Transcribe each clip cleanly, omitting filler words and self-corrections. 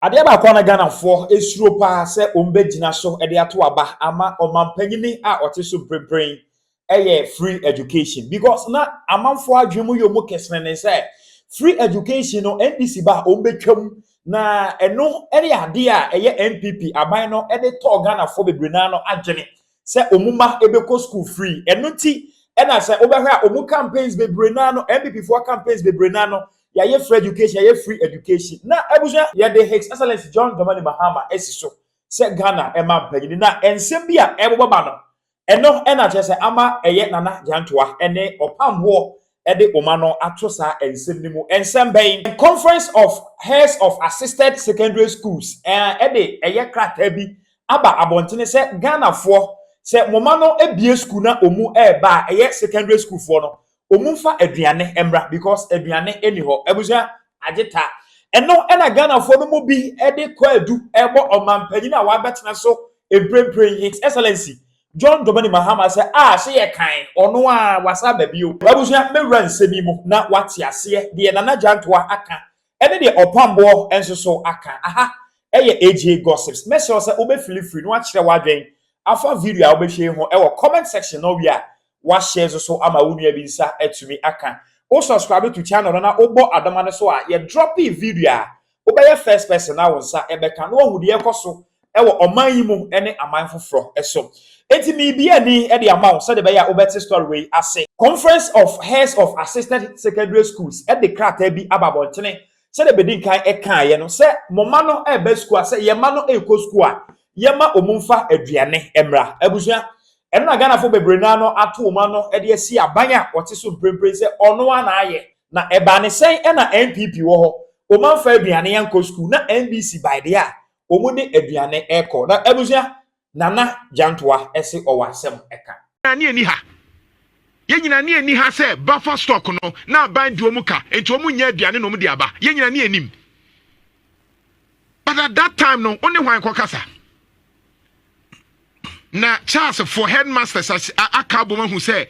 Ade ba kwa na Ghana for esuro pa se ombegina so e de ato aba ama omampanyini a ote so prepare free education because na amanfo adwemu yomo kesene say free education no NPC ba ombetwam na eno ere ade a NPP aban no e de to Ghana for bebre na no agene se omuma ebeko school free eno ti e na se obehwa omu campaigns bebre na no NPP for campaigns bebre na no ya free education ya free education na abuja ya the His Excellency Prez Mahama esiso se Ghana ema mpanyini na ensem bia ebobaba no eno ena chese ama nana Jantuah ene Opambour ede omano atosa ensem nimu ensem ben Conference of Heads of Assisted Secondary Schools ede krata bi aba abontene se Ghana for se momano ebie school na omu ba secondary school for no omumfa aduane emra because aduane eni ho ebuja ageta eno ena Ghana for no mo bi ede kwadu ebo omampanyina a wabetena so emprempren His Excellency Prez Mahama say se ye kan ono a wasa babio ebuja mewura nsemi mu na wate ase de nana Jantuah aka ene de Opambour enso so aka aha AJ gossips message say obefili free no akire wadwen afa video a obehwe ho comment section no wi a what shares so ama wunu bi nsa etumi aka o subscribe to channel na obo adama so a ye drop video a obeye first person na wonsa ebeka no ohude ekoso ewo oman yi mu ene aman foforo eso enti mi bia ni e de amount so de be ya obeti story we ase Conference of Heads of Assisted Secondary Schools e de krata bi ababontene so de bedin kan e kan ye no se moma no e be school ase ye ma no e ko school a ye ma omumfa aduane emra abusua eno na Ghana for bebre na no ato oma no e de asi abanya wote so mprempren se ono ana aye na eba ne sen e na NPP wo ho omanfa aduane yanko school na NBC by the a omu de aduane eko na abusua nana Jantuah ese owasem eka ani eni ha ye nyina ne eni ha se buffer stock no na ban di omu ka enti omu nya aduane no mu de aba ye nyina ne enim but at that time no only hwan kokasa na Charles for headmasters akaboma who say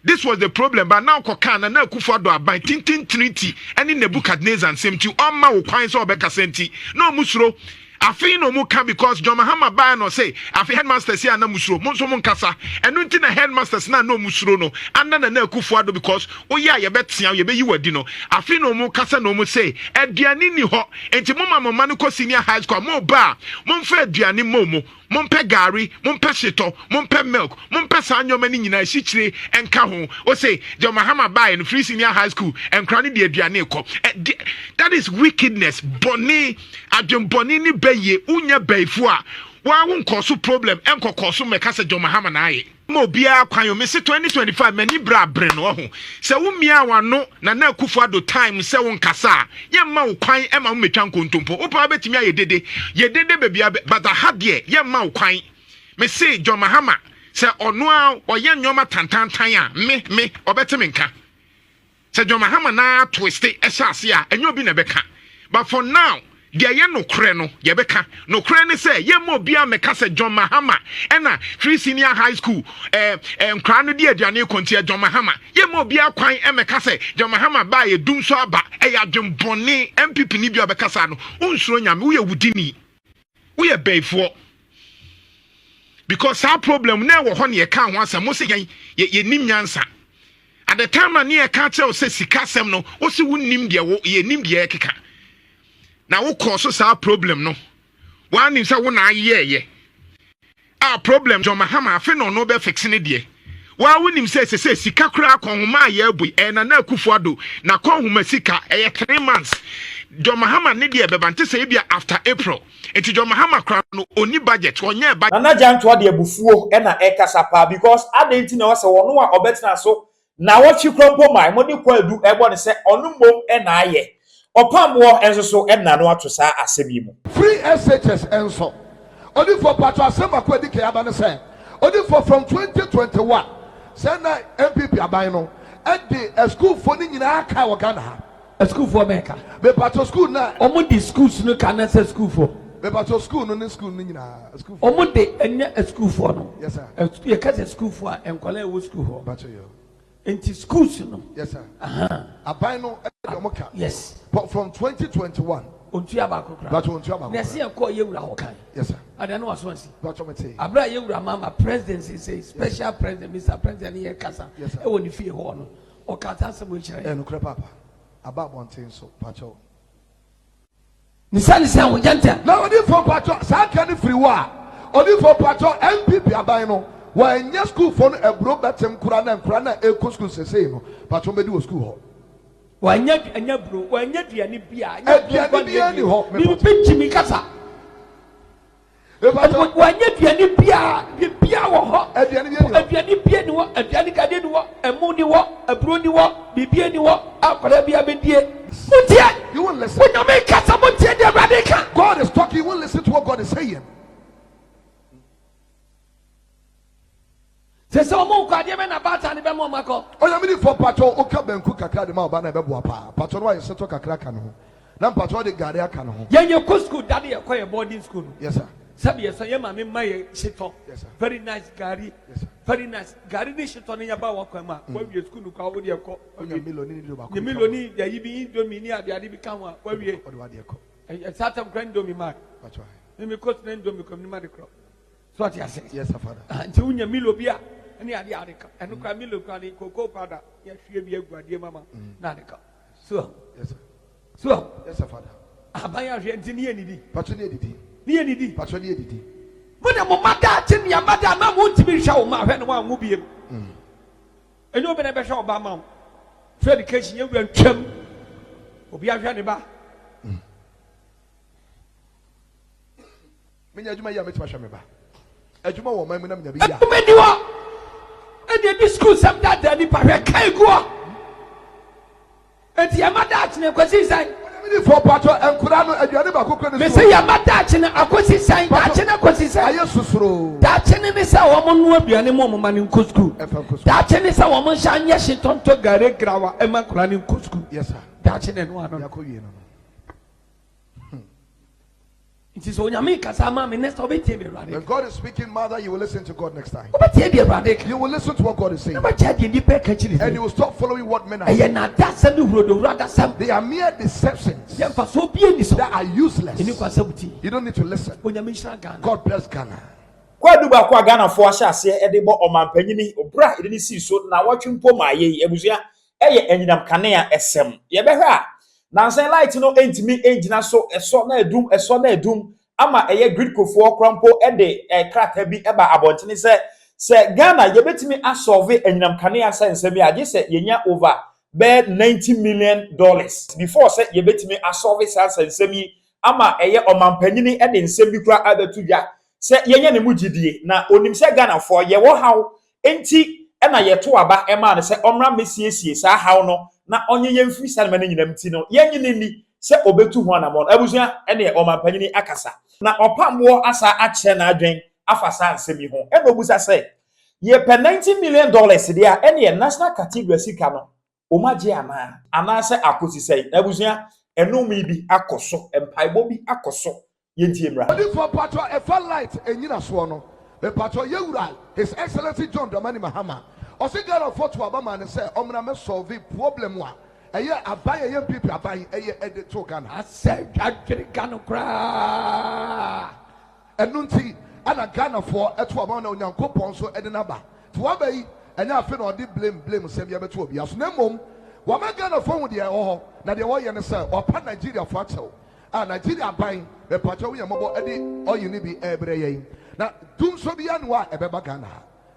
this was the problem but now kokana na akufo do aban tintin trinity any Nebuchadnezzar and same to oma wo kwan so obeka senti no musuro afi no mu ka because Prez Mahama ba no say afi headmasters here na musuro mo so mo nkasa enu nti na headmasters na no musuro no anda na akufo do because oya ye betia ye be yi wadi no afi no mu kasa no mu say aduane ni ho enti mo mama no ko senior high school mo ba mo mfa aduane mo Mumpe gari, mumpe shito, mumpe milk, mumpe sanyo mani nyina shichire enka ho. O say Prez Mahama buy in free senior high school and cranny de aduane ko. That is wickedness. Boni adwon boni ni beye unya beifo a wa won koso problem enko koso meka se Prez Mahama na aye. Mo bia kwan yo me se 2025 mani bra bre no ho. Se wo mia wano na akufo ado time se won kasa ye ma wo kwan e ma wo metwa nkontompo. Wo pa betimi aye dede. Ye dede bebia but ha de ye ma wo kwan. Me se Prez Mahama se ono a oye nyoma tantantan a me obetimi nka. Se Prez Mahama na twist e hyase a enyo bi na beka. But for now dia ye no kre no ye beka no kre ne say ye mo bia meka se Prez Mahama ena free senior high school nkra no dia aduane konti Prez Mahama ye mo bia kwan meka se Prez Mahama ba ye dum so aba e ya dwembone MPP ni bia beka sa no unsuro nyame wo ye wudini wo ye beifo because our problem na wo ho ne ye ka ho asem mo se ye nim nyansa at the time na ne ye ka tell say sikasem no wo se wo nim de wo ye nim de keka na wo cause sa problem no one nim say wo na ye a problem Prez Mahama afi no be fix ne de wa wo nim say sika kura konhoma ye abu na akufo ado na konhoma sika 3 months Prez Mahama ne de bebante say bia after April enti Prez Mahama kra no oni budget onye budget nana Jantuah de abufuo na ekasa pa because adenti na wase wono a obetena so na wo twi krompo mai mo de kwadu ebo ne se onu mom na aye Opambour enso so na no atosa asemi mu free SHS enso only for patro asema kwadi ke aba ne say only for from 2021 say na MPP aban no at the school for ni nyina aka wo Ghana ha a school for Mecca be patro school na omo di schools no can say school for be patro school no school ni nyina school omo de enya a school for no yes sir you can say school for enkwala wo school for patro yo into schools no yes sir aban no yes but from 2021 ontua ba kokra but ontua ba na se enko yewura hokan yes sir ada no waso ansi but me say abra yewura mama presidency say special president Mr. President here kasa e woni fie ho no o kata se mo kire no kra papa aba bonten so pacho ni sani se wo Jantuah na odi for pacho sa kan free wa odi for pacho NPP aban no wa nya school for no ebro betem kura na eko school sesei no pacho medi wo school ho wanya bro wanya duane bia aduane bia ni ho me pinchimi kasa wanya duane bia wo ho aduane bia ni wo aduane kade ni wo emu ni wo abro ni wo bibia ni wo akwara bia bedie mutie you won't listen when you make kasa mutie de radika God is talking you won't listen to what God is saying. Sese omo kwade me na bata ne be mo mako o ya me for pacho o ka banku kakra de ma oba na be boa pa pacho no wa yeseto kakra ka no ho na pacho de gare aka no ho yenye ko school dade ye ko ye boarding school yes sir sabi yeso ye ma me maye shito yes sir very nice gari yes sir very nice gari ni shito ne yaba wa kwa ma wa wie school kwa wo de ko onya miloni ni do ba ko ye miloni ya yibi indomie ni ade bi kan wa wie o de wa de ko e satam grand indomie ma pacho me ko na indomie ko ni ma de kro so ati ase yes sir father nti unya milo bia ani ade ka eno kwa milo kwa ni cocoa powder ya hwie bi aguade mama na ade ka so yes sir so yes sir father abaya hwie nti ni enidi pacho ni edidi ni enidi pacho ni edidi mo na mo mada ati ni amada ma mo ntimi hwa wo ma hwe no wa ngo biem eni obi na be hwa oba ma free education ye wan twam obi ahwe ne ba menya adwuma ya metima hwa me ba adwuma wo man mu na menya bi ya meni wo eni di school sam da ni pa hwe kai go enti amada ati ne kwasi sai for pacho enkura no aduane ba kokko ne me say amada ati ne akosi sai da ati ne kwasi sai aye susuro da ati ne me say wo mo no aduane mo mo ma ne nko school da ati ne say wo mo sha anye shitonto gare grawa e ma kura ne nko school yes sir da ati ne no ano yakowie no it is onyame kasa ma me next obetie be rade when God is speaking mother you will listen to God next time obetie be rade you will listen to what God is saying and you will stop following what men are saying saying na da sam ni hurodo rada sam they are mere deceptions ye fa so bie ni so that are useless eni kwasa buti you don't need to listen onyame shira Ghana God bless Ghana kwadu ba kwa Ghana fo ahye ase e de bo omampanyini obra e de ni si so na watwempo ma ye ebusua eye enyinam kanea esem ye behwe a nansen light no entimi engina so eso na edum ama eye grid kofo krampo e de krata bi eba abontene se Ghana ye betimi asolve enyinam kanea sensem ya je se yenya over be $90 million before se ye betimi asolve sensem yi ama eye omampanyini e de nsem bi kura abatudwa se yenya ne mugidie na onim se Ghana fo ye wo haw enti e na ye to aba e ma ne se omra mesiesie sa haw no na onye yemfiri sanema ne nyinam ti no yenye ni se obetu ho anamon abusua e ne omampanyini akasa na Opambour asa ache na adwen afasa nsemi ho e no obusa se ye pe $90 million dia e ne national cathedral sika no omaje ana se akosi sei abusua enum bi akoso empaibo bi akoso yentie mra odi for patro e fa light enyina so no e patro yewura His Excellency John Dramani Mahama o se gara for to abama ne se omna me solve problem wa eye abaye ye pipi abaye eye ede to Ghana ase adwere Ghana kra enunti ana Ghana for eto abama na onyankopon so ede na ba to abayi enya afi na odi blame se bia beto obi aso na mom wa ma Ghana for wo de ho na de wo ye ne se opa Nigeria for achew Nigeria ban be patro we mobo ede oyini bi ebre yen na dum so bia no a ebeba Ghana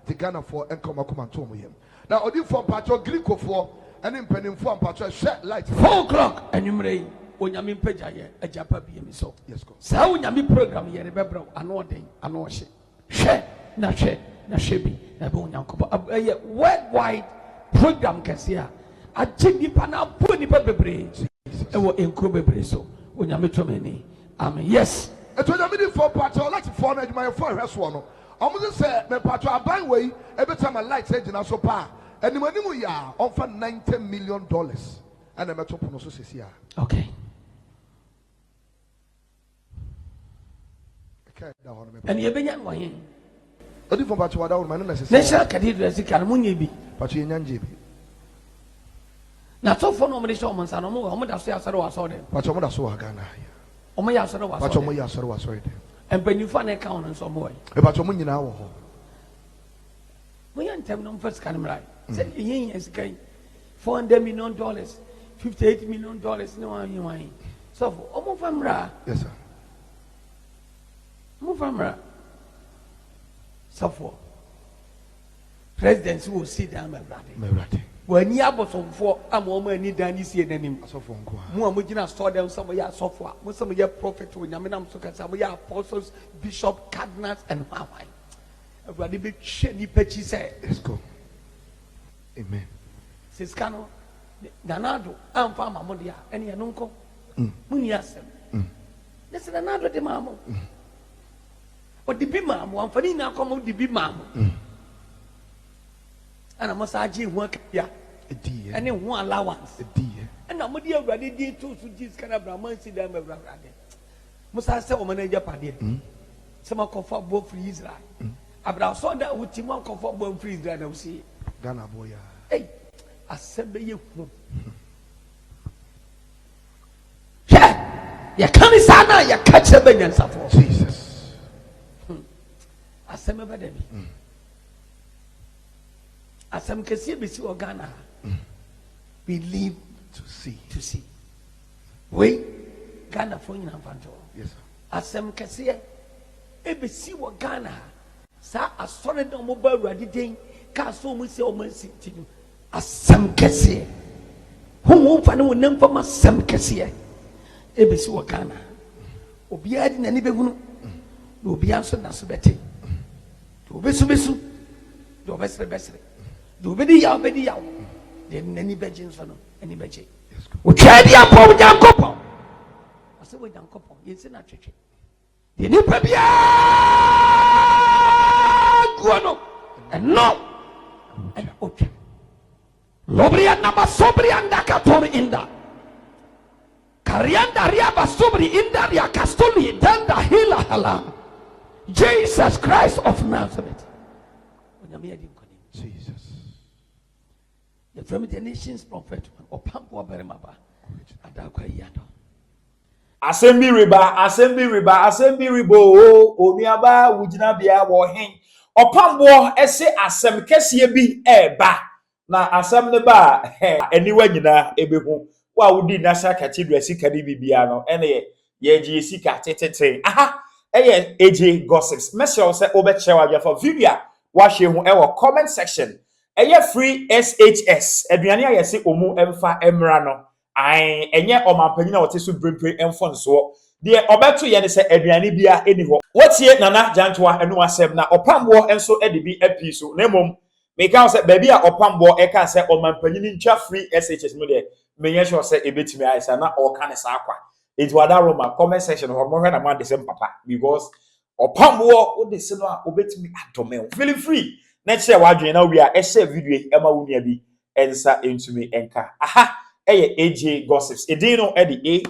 the Ghana for enkomakoma to mo yem na odi for patro Greeko for ene mpanimfo ampatro hwe light 4 o'clock anumre onyame mpaja ye ajapa bia mi so yes go sa onyame program ye rebebra ano den ano hye hwe na bi na be onyankobo worldwide program kasia ageni pa na po ni bebre e wo enkro bebre so onyame to meni amen yes eto onyame di for patro light for na adwuma for hwe so no omo se me patro aban wei ebetama light agina so pa animanimu ya offer $90 million and I'm to no so sesia okay and you benya no yen odi for patro wada wo man na sesia national cathedral sika no munye bi patro nyanje bi na to for no mo de show mo nsa no mo da so ya sare wa so de patro mo da so wa Ghana Omo ya soro wa. Pacho mo ya soro wa sorry. Empanyufa na ka ono nso mo. E pacho mo nyina wo ho. Mo yan tem no first kan mrai. Say yin yes kai. $400 million, $58 million no one. So omo famra. Yes sir. Omo famra. So for presidency will sit down my brother. When you have some for a moment, need any see any so for more Mujina saw them some of your software, most of your prophet when Yaminam Suka, some of your apostles, bishop, cardinals, and Hawaii. Everybody be shady petty say, let's go. Amen. Siscano, Danado, I'm Farmer Modia, and your uncle, Muniasem. This is another de mammo. But the bimam, one for now come out the bimam. And I must argue work here. And then one allowance. And I'm ready to this kind of Brahman see them. Must I say, manager Paddy? Some comfort both free Israel. I saw that with Timon comfort both free Israel. I see Ghana boy. Hey, assembly you. You can't sana, you catch a bed and suffer. Jesus. Assembly by them. Asem kesi besi Ghana. We live to see. We Ghana for in Fanto. Yes, sir. Asem kesi ebesi Ghana. Sa asore no mobile ready day. Ka so mu se o man sit. Asem kesi. Who fa no nem for asem kesi. Ebesi Ghana. Obi adi na ni behunu. Obi anso na so bete. Obesu besu. Do besre. Do bedi yaw. Then any virgins for no, any virgin. We try the apple with your couple. I said, we don't couple. You see, not church. The new baby, and no, and okay. Lobria number sobri and Dakatori in the Karianda Riaba Sobri in the Yakastoli, Danda Hila Hala. Jesus Christ of Nazareth. Jesus. From the nation's prophet, Opambour Beremaba, Adakwayado. Assembly ribo, Oniaba, Wujinabia, Warhen. Opambour, esse asem kesiye bi eba. Na asem ne ba, anywhere nyina ebehu. Wa wudi nasa cathedral sika di bibiano, ene ye sika tete. Aha, eye AJ gossips. Message se obechewa bia for video. Wash hu ewo comment section. Eye free SHS aduane ayese omu emfa emra no ai enye omampanyina wote so brempre emfo nso de obeto ye ne se aduane bia eni ho wotie nana Jantuah enu asem na Opambour enso ede bi api so na mom me kan se ba bia Opambour e kan se omampanyini ntwa free SHS mo de menye sure se ebetimi ayesa na o kan sa akwa enti wada roma comment section ho mo hwe na ma de sem papa because Opambour wo de se no a obetimi adome feeling free. Next year, we are share video. Emma Wunia bi ensa into me enka. Aha, AJ gossips. Edino Eddie A.